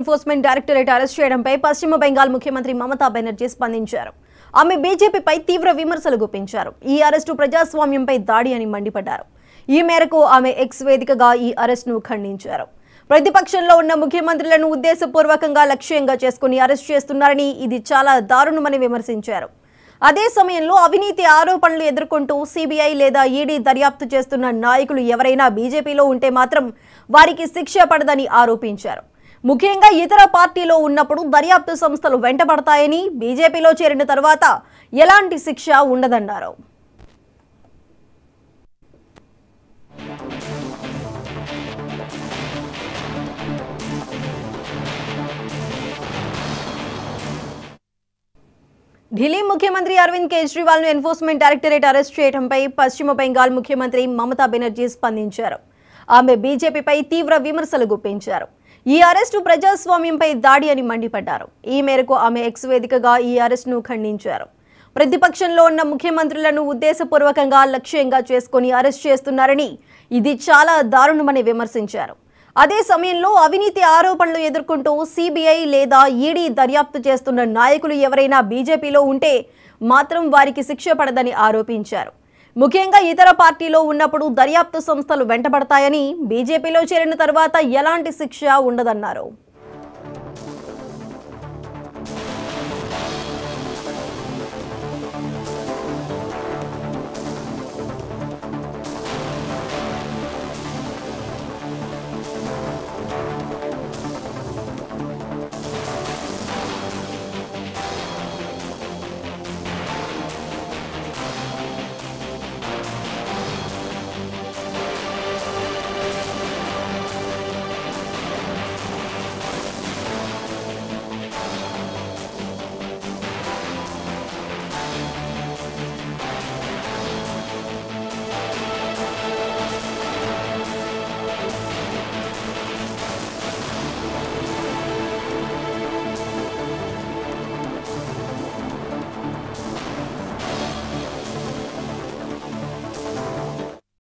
Enforcement directorate arrest చేయడంపై పశ్చిమ బెంగాల్ ముఖ్యమంత్రి మమతా బెనర్జీ స్పందించారు. ఆమె బీజేపీపై తీవ్ర విమర్శలు గుప్పించారు. ఈ అరెస్టు ప్రజాస్వామ్యంపై దాడి అని మండిపడ్డారు. ఈ మేరకు ఆమె ఎక్స్ వేదికగా ఈ అరెస్ట్ను ఖండించారు. ప్రతిపక్షంలో ఉన్న ముఖ్యమంత్రులను ఉద్దేశపూర్వకంగా లక్ష్యంగా చేసుకుని అరెస్ట్ చేస్తున్నారని, ఇది చాలా దారుణమని విమర్శించారు. అదే సమయంలో అవినీతి ఆరోపణలు ఎదుర్కొంటూ సిబిఐ లేదా ఈడీ దర్యాప్తు చేస్తున్న నాయకులు ఎవరైనా బీజేపీలో ఉంటే మాత్రం వారికి శిక్ష పడదని ఆరోపించారు. ముఖ్యంగా ఇతర పార్టీలో ఉన్నప్పుడు దర్యాప్తు సంస్థలు వెంటబడతాయని, బీజేపీలో చేరిన తర్వాత ఎలాంటి శిక్ష ఉండదన్నారు. ఢిల్లీ ముఖ్యమంత్రి అరవింద్ కేజ్రీవాల్ ను ఎన్ఫోర్స్మెంట్ డైరెక్టరేట్ అరెస్ట్ చేయడంపై పశ్చిమ బెంగాల్ ముఖ్యమంత్రి మమతా బెనర్జీ స్పందించారు. ఆమె బీజేపీపై తీవ్ర విమర్శలు గుప్పించారు. ఈ అరెస్టు ప్రజాస్వామ్యంపై దాడి అని మండిపడ్డారు. ఈ మేరకు ఆమె ఎక్స్ వేదికగా ఈ అరెస్టును ఖండించారు. ప్రతిపక్షంలో ఉన్న ముఖ్యమంత్రులను ఉద్దేశపూర్వకంగా లక్ష్యంగా చేసుకుని అరెస్ట్ చేస్తున్నారని, ఇది చాలా దారుణమని విమర్శించారు. అదే సమయంలో అవినీతి ఆరోపణలు ఎదుర్కొంటూ సిబిఐ లేదా ఈడీ దర్యాప్తు చేస్తున్న నాయకులు ఎవరైనా బీజేపీలో ఉంటే మాత్రం వారికి శిక్ష పడదని ఆరోపించారు. ముఖ్యంగా ఇతర పార్టీలో ఉన్నప్పుడు దర్యాప్తు సంస్థలు వెంటబడతాయని, బీజేపీలో చేరిన తర్వాత ఎలాంటి శిక్ష ఉండదన్నారు.